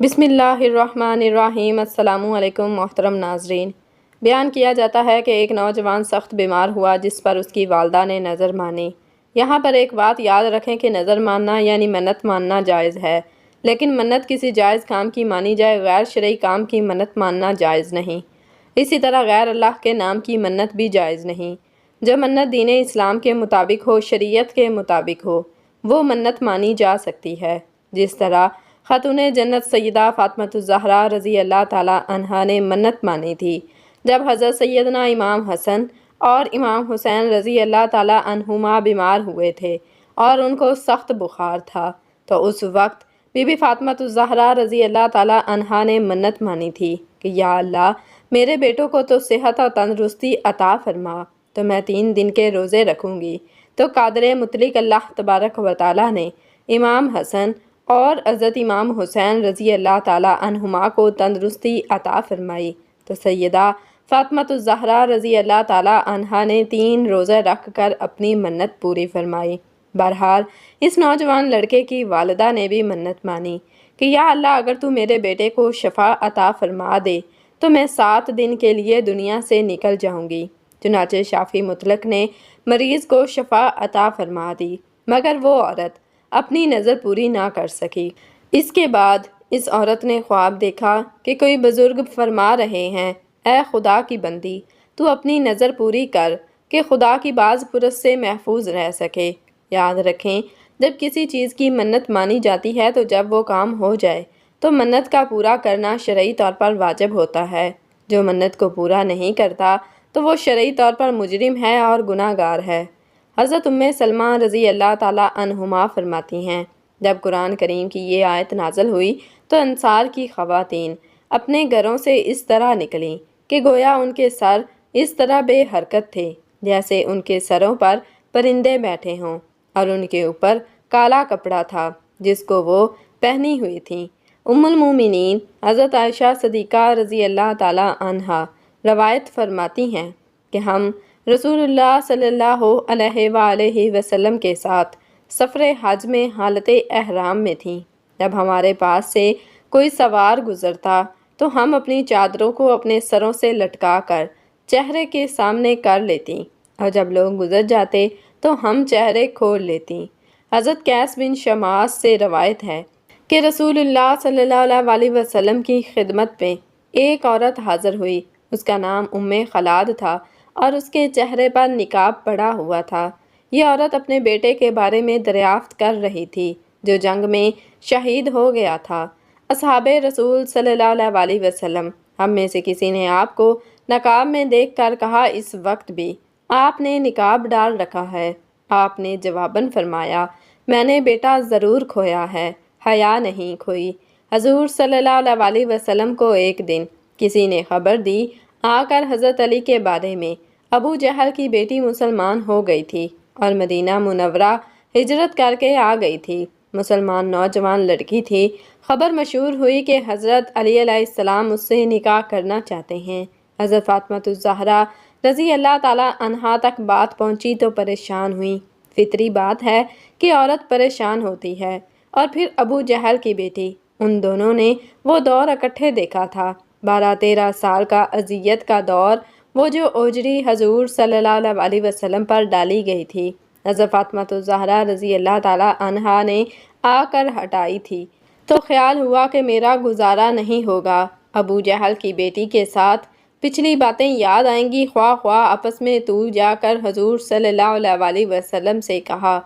بسم اللہ الرحمن الرحیم۔ السلام علیکم محترم ناظرین۔ بیان کیا جاتا ہے کہ ایک نوجوان سخت بیمار ہوا جس پر اس کی والدہ نے نظر مانی۔ یہاں پر ایک بات یاد رکھیں کہ نظر ماننا یعنی منت ماننا جائز ہے، لیکن منت کسی جائز کام کی مانی جائے، غیر شرعی کام کی منت ماننا جائز نہیں۔ اسی طرح غیر اللہ کے نام کی منت بھی جائز نہیں۔ جو منت دین اسلام کے مطابق ہو، شریعت کے مطابق ہو، وہ منت مانی جا سکتی ہے۔ جس طرح خاتون جنت سیدہ فاطمہ الزہرا رضی اللہ تعالیٰ عنہا نے منت مانی تھی جب حضرت سیدنا امام حسن اور امام حسین رضی اللہ تعالیٰ عنہما بیمار ہوئے تھے اور ان کو سخت بخار تھا، تو اس وقت بی بی فاطمہ الزہرا رضی اللہ تعالیٰ عنہا نے منت مانی تھی کہ یا اللہ، میرے بیٹوں کو تو صحت اور تندرستی عطا فرما، تو میں 3 دن کے روزے رکھوں گی۔ تو قادر مطلق اللہ تبارک و تعالیٰ نے امام حسن اور حضرت امام حسین رضی اللہ تعالیٰ عنہما کو تندرستی عطا فرمائی، تو سیدہ فاطمہ الزہرا رضی اللہ تعالیٰ عنہا نے 3 روزے رکھ کر اپنی منت پوری فرمائی۔ بہرحال اس نوجوان لڑکے کی والدہ نے بھی منت مانی کہ یا اللہ، اگر تو میرے بیٹے کو شفا عطا فرما دے تو میں 7 دن کے لیے دنیا سے نکل جاؤں گی۔ چنانچہ شافی مطلق نے مریض کو شفا عطا فرما دی، مگر وہ عورت اپنی نظر پوری نہ کر سکی۔ اس کے بعد اس عورت نے خواب دیکھا کہ کوئی بزرگ فرما رہے ہیں، اے خدا کی بندی، تو اپنی نظر پوری کر کہ خدا کی باز پرس سے محفوظ رہ سکے۔ یاد رکھیں، جب کسی چیز کی منت مانی جاتی ہے تو جب وہ کام ہو جائے تو منت کا پورا کرنا شرعی طور پر واجب ہوتا ہے۔ جو منت کو پورا نہیں کرتا تو وہ شرعی طور پر مجرم ہے اور گناہ گار ہے۔ حضرت ام سلمہ رضی اللہ تعالیٰ عنہما فرماتی ہیں، جب قرآن کریم کی یہ آیت نازل ہوئی تو انصار کی خواتین اپنے گھروں سے اس طرح نکلیں کہ گویا ان کے سر اس طرح بے حرکت تھے جیسے ان کے سروں پر پرندے بیٹھے ہوں، اور ان کے اوپر کالا کپڑا تھا جس کو وہ پہنی ہوئی تھیں۔ ام المومنین حضرت عائشہ صدیقہ رضی اللہ تعالیٰ عنہا روایت فرماتی ہیں کہ ہم رسول اللہ صلی اللہ علیہ وآلہ وسلم کے ساتھ سفر حج میں حالت احرام میں تھیں۔ جب ہمارے پاس سے کوئی سوار گزرتا تو ہم اپنی چادروں کو اپنے سروں سے لٹکا کر چہرے کے سامنے کر لیتی، اور جب لوگ گزر جاتے تو ہم چہرے کھول لیتی۔ حضرت قیس بن شماس سے روایت ہے کہ رسول اللہ صلی اللہ علیہ وسلم کی خدمت میں ایک عورت حاضر ہوئی، اس کا نام ام خلاد تھا اور اس کے چہرے پر نقاب پڑا ہوا تھا۔ یہ عورت اپنے بیٹے کے بارے میں دریافت کر رہی تھی جو جنگ میں شہید ہو گیا تھا۔ اصحاب رسول صلی اللہ علیہ وسلم ہم میں سے کسی نے آپ کو نقاب میں دیکھ کر کہا، اس وقت بھی آپ نے نقاب ڈال رکھا ہے؟ آپ نے جواباً فرمایا، میں نے بیٹا ضرور کھویا ہے، حیا نہیں کھوئی۔ حضور صلی اللہ علیہ وسلم کو ایک دن کسی نے خبر دی آ کر حضرت علی کے بارے میں، ابو جہل کی بیٹی مسلمان ہو گئی تھی اور مدینہ منورہ ہجرت کر کے آ گئی تھی۔ مسلمان نوجوان لڑکی تھی۔ خبر مشہور ہوئی کہ حضرت علی علیہ السلام اس سے نکاح کرنا چاہتے ہیں۔ حضرت فاطمہ الزہرا رضی اللہ تعالیٰ عنہا تک بات پہنچی تو پریشان ہوئی۔ فطری بات ہے کہ عورت پریشان ہوتی ہے۔ اور پھر ابو جہل کی بیٹی، ان دونوں نے وہ دور اکٹھے دیکھا تھا، 12-13 سال کا اذیت کا دور، وہ جو اوجری حضور صلی اللہ علیہ وسلم پر ڈالی گئی تھی، حضرت فاطمہ الزہرا رضی اللہ تعالیٰ عنہا نے آ کر ہٹائی تھی۔ تو خیال ہوا کہ میرا گزارا نہیں ہوگا ابو جہل کی بیٹی کے ساتھ، پچھلی باتیں یاد آئیں گی، خواہ خواہ آپس میں تو جا کر حضور صلی اللہ علیہ وسلم سے کہا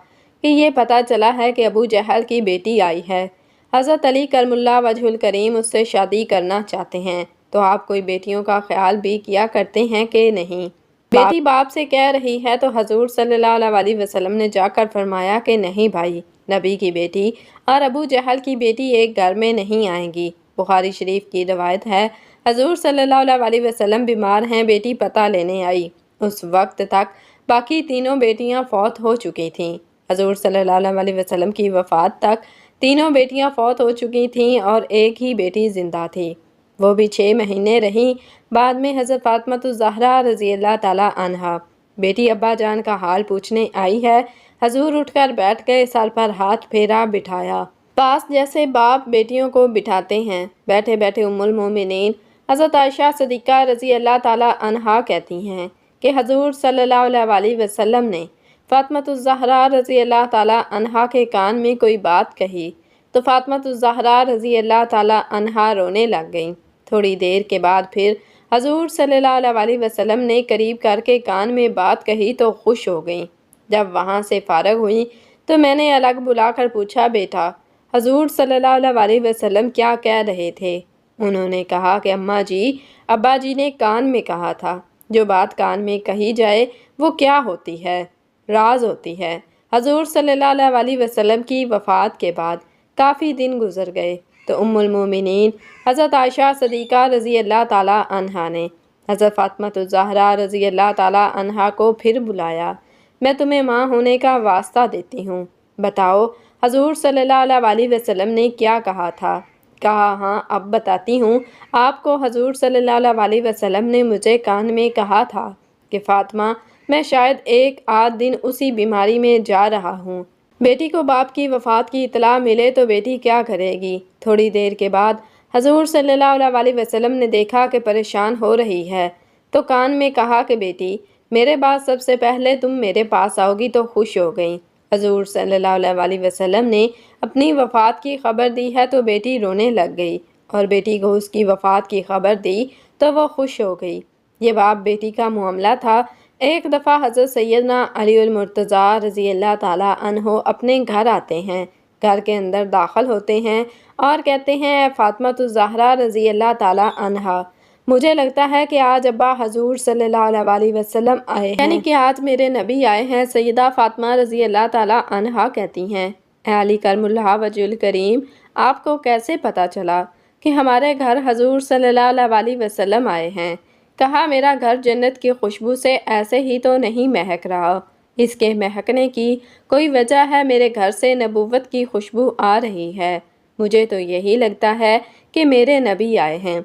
کہ یہ پتہ چلا ہے کہ ابو جہل کی بیٹی آئی ہے، حضرت علی کرم اللہ وجہ الکریم اس سے شادی کرنا چاہتے ہیں، تو آپ کوئی بیٹیوں کا خیال بھی کیا کرتے ہیں کہ نہیں؟ بیٹی باپ سے کہہ رہی ہے تو حضور صلی اللہ علیہ وسلم نے جا کر فرمایا کہ نہیں بھائی، نبی کی بیٹی اور ابو جہل کی بیٹی ایک گھر میں نہیں آئیں گی۔ بخاری شریف کی روایت ہے، حضور صلی اللہ علیہ وسلم بیمار ہیں، بیٹی پتہ لینے آئی، اس وقت تک باقی تینوں بیٹیاں فوت ہو چکی تھیں۔ حضور صلی اللہ علیہ وسلم کی وفات تک تینوں بیٹیاں فوت ہو چکی تھیں اور ایک ہی بیٹی زندہ تھی، وہ بھی 6 مہینے رہیں۔ بعد میں حضرت فاطمہ الزہرا رضی اللہ تعالیٰ عنہا بیٹی ابا جان کا حال پوچھنے آئی ہے، حضور اٹھ کر بیٹھ گئے، سر پر ہاتھ پھیرا، بٹھایا، پاس جیسے باپ بیٹیوں کو بٹھاتے ہیں۔ بیٹھے بیٹھے ام المومنین حضرت عائشہ صدیقہ رضی اللہ تعالیٰ عنہا کہتی ہیں کہ حضور صلی اللہ علیہ وسلم نے فاطمہ الزہرا رضی اللہ تعالیٰ عنہا کے کان میں کوئی بات کہی تو فاطمہ الزہرا رضی اللہ تعالیٰ عنہا رونے لگ گئیں۔ تھوڑی دیر کے بعد پھر حضور صلی اللہ علیہ وسلم نے قریب کر کے کان میں بات کہی تو خوش ہو گئیں۔ جب وہاں سے فارغ ہوئیں تو میں نے الگ بلا کر پوچھا، بیٹا حضور صلی اللہ علیہ وسلم کیا کہہ رہے تھے؟ انہوں نے کہا کہ اماں جی، ابا جی نے کان میں کہا تھا جو بات کان میں کہی جائے وہ کیا ہوتی ہے؟ راز ہوتی ہے۔ حضور صلی اللہ علیہ وسلم کی وفات کے بعد کافی دن گزر گئے تو ام المومنین حضرت عائشہ صدیقہ رضی اللہ تعالیٰ عنہا نے حضرت فاطمہ الزہرا رضی اللہ تعالیٰ عنہا کو پھر بلایا۔ میں تمہیں ماں ہونے کا واسطہ دیتی ہوں، بتاؤ حضور صلی اللہ علیہ وسلم نے کیا کہا تھا؟ کہا، ہاں اب بتاتی ہوں آپ کو۔ حضور صلی اللہ علیہ وسلم نے مجھے کان میں کہا تھا کہ فاطمہ، میں شاید ایک آدھ دن اسی بیماری میں جا رہا ہوں۔ بیٹی کو باپ کی وفات کی اطلاع ملے تو بیٹی کیا کرے گی؟ تھوڑی دیر کے بعد حضور صلی اللہ علیہ وسلم نے دیکھا کہ پریشان ہو رہی ہے تو کان میں کہا کہ بیٹی، میرے بعد سب سے پہلے تم میرے پاس آؤ گی تو خوش ہو گئیں۔ حضور صلی اللہ علیہ وسلم نے اپنی وفات کی خبر دی ہے تو بیٹی رونے لگ گئی، اور بیٹی کو اس کی وفات کی خبر دی تو وہ خوش ہو گئی۔ یہ باپ بیٹی کا معاملہ تھا۔ ایک دفعہ حضرت سیدنا علی المرتضیٰ رضی اللہ تعالیٰ عنہ اپنے گھر آتے ہیں، گھر کے اندر داخل ہوتے ہیں اور کہتے ہیں، اے فاطمہ الزہرا رضی اللہ تعالیٰ عنہا، مجھے لگتا ہے کہ آج ابا حضور صلی اللہ علیہ وسلم آئے ہیں، یعنی کہ آج میرے نبی آئے ہیں۔ سیدہ فاطمہ رضی اللہ تعالیٰ عنہا کہتی ہیں، اے علی کرم اللہ وجہ الکریم، آپ کو کیسے پتہ چلا کہ ہمارے گھر حضور صلی اللہ علیہ وسلم آئے ہیں؟ کہا، میرا گھر جنت کی خوشبو سے ایسے ہی تو نہیں مہک رہا، اس کے مہکنے کی کوئی وجہ ہے۔ میرے گھر سے نبوت کی خوشبو آ رہی ہے، مجھے تو یہی لگتا ہے کہ میرے نبی آئے ہیں۔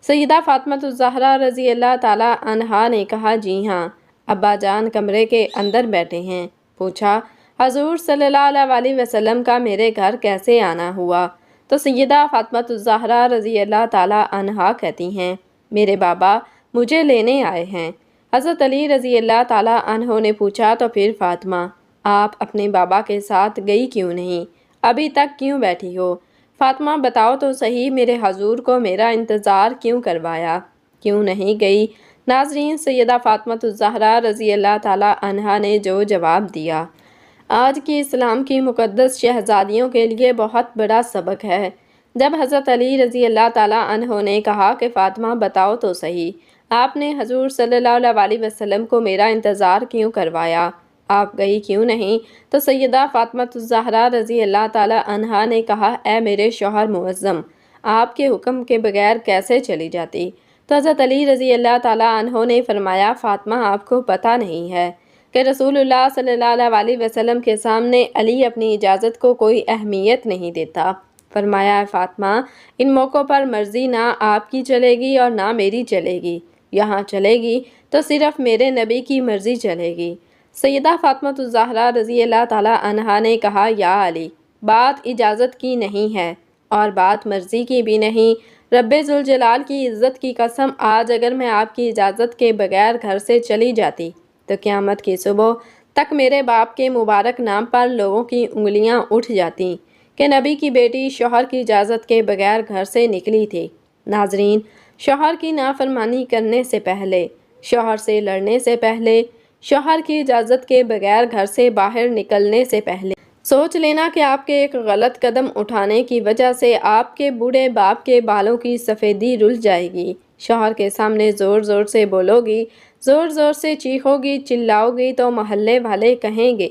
سیدہ فاطمہ الزہرا رضی اللہ تعالیٰ عنہا نے کہا، جی ہاں، ابا جان کمرے کے اندر بیٹھے ہیں۔ پوچھا، حضور صلی اللہ علیہ وسلم کا میرے گھر کیسے آنا ہوا؟ تو سیدہ فاطمہ الزہرا رضی اللہ تعالیٰ عنہا کہتی ہیں، میرے بابا مجھے لینے آئے ہیں۔ حضرت علی رضی اللہ تعالیٰ عنہ نے پوچھا، تو پھر فاطمہ، آپ اپنے بابا کے ساتھ گئی کیوں نہیں؟ ابھی تک کیوں بیٹھی ہو؟ فاطمہ بتاؤ تو صحیح، میرے حضور کو میرا انتظار کیوں کروایا؟ کیوں نہیں گئی؟ ناظرین، سیدہ فاطمہ الزہرا رضی اللہ تعالیٰ عنہا نے جو جواب دیا آج کی اسلام کی مقدس شہزادیوں کے لیے بہت بڑا سبق ہے۔ جب حضرت علی رضی اللہ تعالیٰ عنہ نے کہا کہ فاطمہ بتاؤ تو صحیح، آپ نے حضور صلی اللہ علیہ وسلم کو میرا انتظار کیوں کروایا؟ آپ گئی کیوں نہیں؟ تو سیدہ فاطمہ الزہرا رضی اللہ تعالیٰ عنہا نے کہا، اے میرے شوہر معظم، آپ کے حکم کے بغیر کیسے چلی جاتی؟ تو حضرت علی رضی اللہ تعالیٰ عنہ نے فرمایا، فاطمہ آپ کو پتہ نہیں ہے کہ رسول اللہ صلی اللہ علیہ وسلم کے سامنے علی اپنی اجازت کو کوئی اہمیت نہیں دیتا۔ فرمایا، فاطمہ، ان موقعوں پر مرضی نہ آپ کی چلے گی اور نہ میری چلے گی، یہاں چلے گی تو صرف میرے نبی کی مرضی چلے گی۔ سیدہ فاطمہ الزہرا رضی اللہ تعالیٰ عنہا نے کہا، یا علی، بات اجازت کی نہیں ہے اور بات مرضی کی بھی نہیں۔ رب ذوالجلال کی عزت کی قسم، آج اگر میں آپ کی اجازت کے بغیر گھر سے چلی جاتی تو قیامت کی صبح تک میرے باپ کے مبارک نام پر لوگوں کی انگلیاں اٹھ جاتی کہ نبی کی بیٹی شوہر کی اجازت کے بغیر گھر سے نکلی تھی۔ ناظرین، شوہر کی نافرمانی کرنے سے پہلے، شوہر سے لڑنے سے پہلے، شوہر کی اجازت کے بغیر گھر سے باہر نکلنے سے پہلے سوچ لینا کہ آپ کے ایک غلط قدم اٹھانے کی وجہ سے آپ کے بوڑھے باپ کے بالوں کی سفیدی رل جائے گی۔ شوہر کے سامنے زور زور سے بولو گی، زور زور سے چیخو گی، چلاؤ گی تو محلے والے کہیں گے،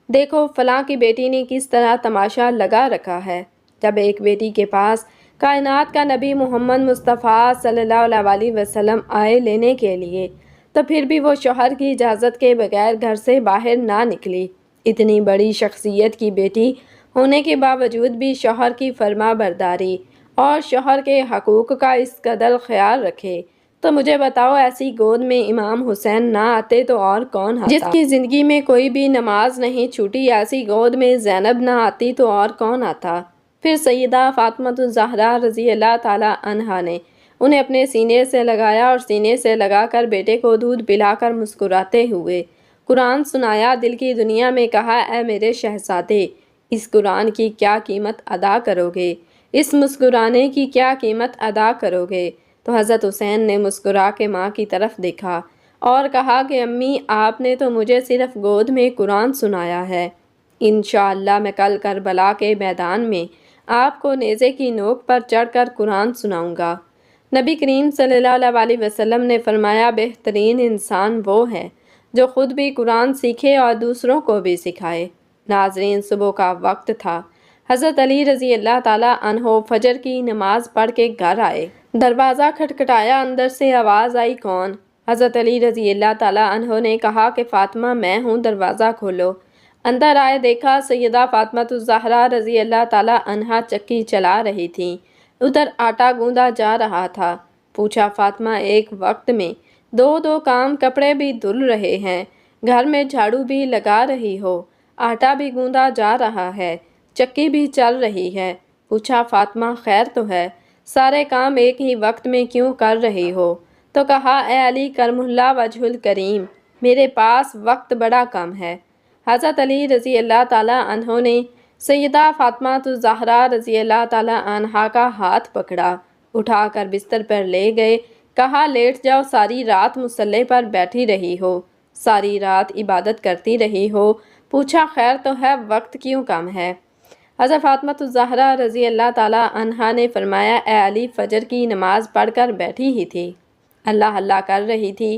دیکھو فلاں کی بیٹی نے کس طرح تماشا لگا رکھا ہے۔ جب ایک بیٹی کے پاس کائنات کا نبی محمد مصطفیٰ صلی اللہ علیہ وسلم آئے لینے کے لیے، تو پھر بھی وہ شوہر کی اجازت کے بغیر گھر سے باہر نہ نکلی۔ اتنی بڑی شخصیت کی بیٹی ہونے کے باوجود بھی شوہر کی فرما برداری اور شوہر کے حقوق کا اس قدر خیال رکھے، تو مجھے بتاؤ، ایسی گود میں امام حسین نہ آتے تو اور کون آتا؟ جس کی زندگی میں کوئی بھی نماز نہیں چھوٹی، ایسی گود میں زینب نہ آتی تو اور کون آتا؟ پھر سیدہ فاطمہ الزہرا رضی اللہ تعالیٰ عنہا نے انہیں اپنے سینے سے لگایا اور سینے سے لگا کر بیٹے کو دودھ پلا کر مسکراتے ہوئے قرآن سنایا، دل کی دنیا میں کہا، اے میرے شہزادے، اس قرآن کی کیا قیمت ادا کرو گے، اس مسکرانے کی کیا قیمت ادا کرو گے؟ تو حضرت حسین نے مسکرا کے ماں کی طرف دیکھا اور کہا کہ امی، آپ نے تو مجھے صرف گود میں قرآن سنایا ہے، انشاءاللہ میں کل کربلا کے میدان میں آپ کو نیزے کی نوک پر چڑھ کر قرآن سناؤں گا۔ نبی کریم صلی اللہ علیہ وسلم نے فرمایا، بہترین انسان وہ ہے جو خود بھی قرآن سیکھے اور دوسروں کو بھی سکھائے۔ ناظرین، صبح کا وقت تھا۔ حضرت علی رضی اللہ تعالیٰ عنہ فجر کی نماز پڑھ کے گھر آئے۔ دروازہ کھٹکھٹایا، اندر سے آواز آئی، کون؟ حضرت علی رضی اللہ تعالیٰ عنہ نے کہا کہ فاطمہ میں ہوں، دروازہ کھولو۔ اندر آئے، دیکھا سیدہ فاطمہ الزہرا رضی اللہ تعالیٰ عنہا چکی چلا رہی تھیں، ادھر آٹا گوندا جا رہا تھا۔ پوچھا، فاطمہ، ایک وقت میں دو کام، کپڑے بھی دھل رہے ہیں، گھر میں جھاڑو بھی لگا رہی ہو، آٹا بھی گوندا جا رہا ہے، چکی بھی چل رہی ہے۔ پوچھا، فاطمہ خیر تو ہے، سارے کام ایک ہی وقت میں کیوں کر رہی ہو؟ تو کہا، اے علی کرم اللہ وجہ الکریم، میرے پاس وقت بڑا کم ہے۔ حضرت علی رضی اللہ تعالیٰ عنہ نے سیدہ فاطمہ الزہرا رضی اللہ تعالیٰ عنہا کا ہاتھ پکڑا، اٹھا کر بستر پر لے گئے، کہا، لیٹ جاؤ، ساری رات مصلے پر بیٹھی رہی ہو، ساری رات عبادت کرتی رہی ہو۔ پوچھا، خیر تو ہے، وقت کیوں کم ہے؟ حضرت فاطمہ الزہرا رضی اللہ تعالیٰ عنہا نے فرمایا، اے علی، فجر کی نماز پڑھ کر بیٹھی ہی تھی، اللہ اللہ کر رہی تھی،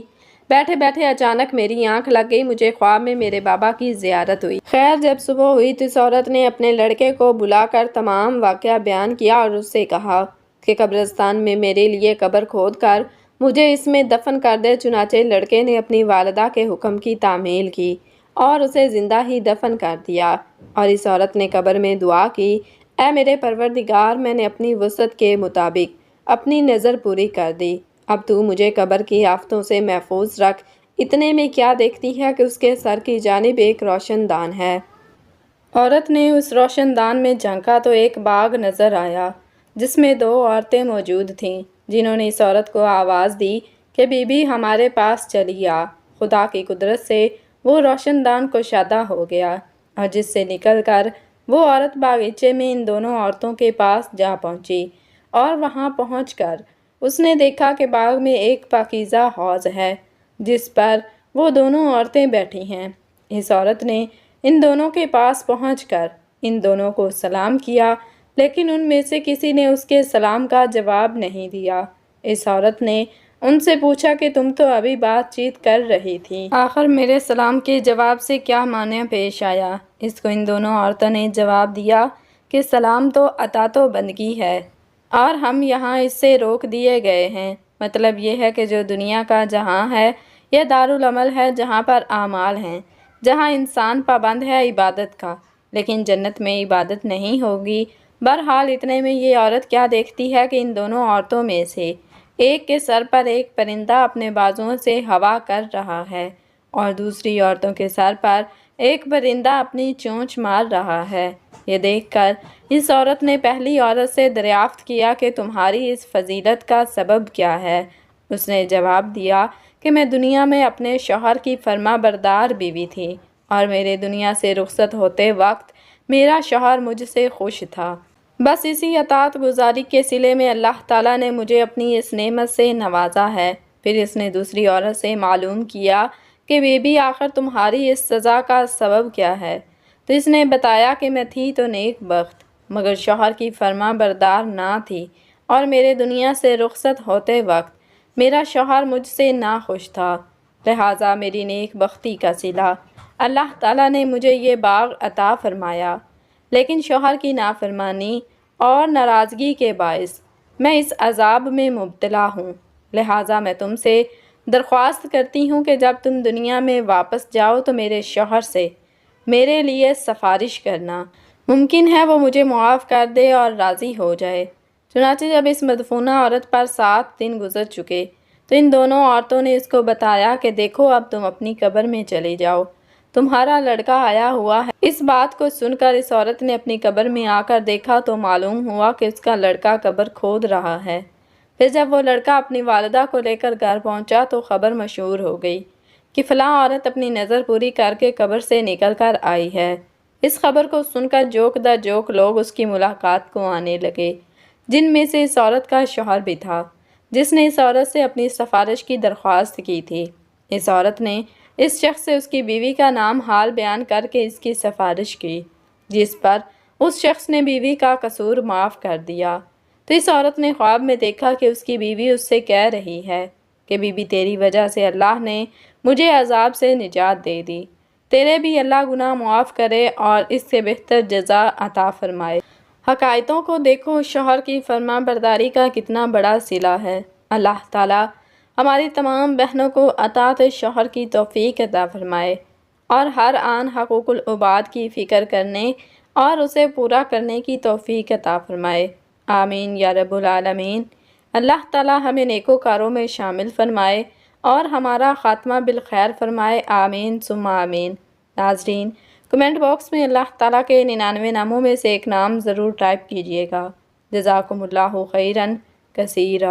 بیٹھے بیٹھے اچانک میری آنکھ لگ گئی، مجھے خواب میں میرے بابا کی زیارت ہوئی۔ خیر جب صبح ہوئی تو اس عورت نے اپنے لڑکے کو بلا کر تمام واقعہ بیان کیا اور اس سے کہا کہ قبرستان میں میرے لیے قبر کھود کر مجھے اس میں دفن کر دے۔ چنانچہ لڑکے نے اپنی والدہ کے حکم کی تعمیل کی اور اسے زندہ ہی دفن کر دیا، اور اس عورت نے قبر میں دعا کی، اے میرے پروردگار، میں نے اپنی وسعت کے مطابق اپنی نظر پوری کر دی، اب تو مجھے قبر کی آفتوں سے محفوظ رکھ۔ اتنے میں کیا دیکھتی ہے کہ اس کے سر کی جانب ایک روشن دان ہے۔ عورت نے اس روشن دان میں جھانکا تو ایک باغ نظر آیا جس میں دو عورتیں موجود تھیں، جنہوں نے اس عورت کو آواز دی کہ بی بی ہمارے پاس چلی آ۔ خدا کی قدرت سے وہ روشن دان کشادہ ہو گیا اور جس سے نکل کر وہ عورت باغیچے میں ان دونوں عورتوں کے پاس جا پہنچی، اور وہاں پہنچ کر اس نے دیکھا کہ باغ میں ایک پاکیزہ حوض ہے جس پر وہ دونوں عورتیں بیٹھی ہیں۔ اس عورت نے ان دونوں کے پاس پہنچ کر ان دونوں کو سلام کیا، لیکن ان میں سے کسی نے اس کے سلام کا جواب نہیں دیا۔ اس عورت نے ان سے پوچھا کہ تم تو ابھی بات چیت کر رہی تھی، آخر میرے سلام کے جواب سے کیا معنی پیش آیا؟ اس کو ان دونوں عورتوں نے جواب دیا کہ سلام تو اطاعت و بندگی ہے اور ہم یہاں اس سے روک دیے گئے ہیں۔ مطلب یہ ہے کہ جو دنیا کا جہاں ہے یہ دارالعمل ہے جہاں پر اعمال ہیں، جہاں انسان پابند ہے عبادت کا، لیکن جنت میں عبادت نہیں ہوگی۔ بہرحال اتنے میں یہ عورت کیا دیکھتی ہے کہ ان دونوں عورتوں میں سے ایک کے سر پر ایک پرندہ اپنے بازوؤں سے ہوا کر رہا ہے اور دوسری عورتوں کے سر پر ایک پرندہ اپنی چونچ مار رہا ہے۔ یہ دیکھ کر اس عورت نے پہلی عورت سے دریافت کیا کہ تمہاری اس فضیلت کا سبب کیا ہے؟ اس نے جواب دیا کہ میں دنیا میں اپنے شوہر کی فرما بردار بیوی تھی اور میرے دنیا سے رخصت ہوتے وقت میرا شوہر مجھ سے خوش تھا، بس اسی اطاعت گزاری کے صلے میں اللہ تعالیٰ نے مجھے اپنی اس نعمت سے نوازا ہے۔ پھر اس نے دوسری عورت سے معلوم کیا کہ بی بی آخر تمہاری اس سزا کا سبب کیا ہے؟ تو اس نے بتایا کہ میں تھی تو نیک بخت، مگر شوہر کی فرما بردار نہ تھی، اور میرے دنیا سے رخصت ہوتے وقت میرا شوہر مجھ سے ناخوش تھا، لہٰذا میری نیک بختی کا صلہ اللہ تعالیٰ نے مجھے یہ باغ عطا فرمایا، لیکن شوہر کی نافرمانی اور ناراضگی کے باعث میں اس عذاب میں مبتلا ہوں، لہٰذا میں تم سے درخواست کرتی ہوں کہ جب تم دنیا میں واپس جاؤ تو میرے شوہر سے میرے لیے سفارش کرنا، ممکن ہے وہ مجھے معاف کر دے اور راضی ہو جائے۔ چنانچہ جب اس مدفونہ عورت پر 7 دن گزر چکے تو ان دونوں عورتوں نے اس کو بتایا کہ دیکھو اب تم اپنی قبر میں چلے جاؤ، تمہارا لڑکا آیا ہوا ہے۔ اس بات کو سن کر اس عورت نے اپنی قبر میں آ کر دیکھا تو معلوم ہوا کہ اس کا لڑکا قبر کھود رہا ہے۔ پھر جب وہ لڑکا اپنی والدہ کو لے کر گھر پہنچا تو خبر مشہور ہو گئی کہ فلاں عورت اپنی نظر پوری کر کے قبر سے نکل کر آئی ہے۔ اس خبر کو سن کر جوک دا جوک لوگ اس کی ملاقات کو آنے لگے، جن میں سے اس عورت کا شوہر بھی تھا، جس نے اس عورت سے اپنی سفارش کی درخواست کی تھی۔ اس عورت نے اس شخص سے اس کی بیوی کا نام حال بیان کر کے اس کی سفارش کی، جس پر اس شخص نے بیوی کا قصور معاف کر دیا۔ تو اس عورت نے خواب میں دیکھا کہ اس کی بیوی اس سے کہہ رہی ہے کہ بیوی تیری وجہ سے اللہ نے مجھے عذاب سے نجات دے دی، تیرے بھی اللہ گناہ معاف کرے اور اس سے بہتر جزا عطا فرمائے۔ حقائقوں کو دیکھو، شوہر کی فرما برداری کا کتنا بڑا صلہ ہے۔ اللہ تعالیٰ ہماری تمام بہنوں کو اطاعت شوہر کی توفیق عطا فرمائے اور ہر آن حقوق العباد کی فکر کرنے اور اسے پورا کرنے کی توفیق عطا فرمائے۔ آمین یا رب العالمین۔ اللہ تعالیٰ ہمیں نیکوکاروں میں شامل فرمائے اور ہمارا خاتمہ بالخیر فرمائے۔ آمین ثم آمین۔ ناظرین، کمنٹ باکس میں اللہ تعالیٰ کے 99 ناموں میں سے ایک نام ضرور ٹائپ کیجیے گا۔ جزاکم اللہ خیراً کثیرا۔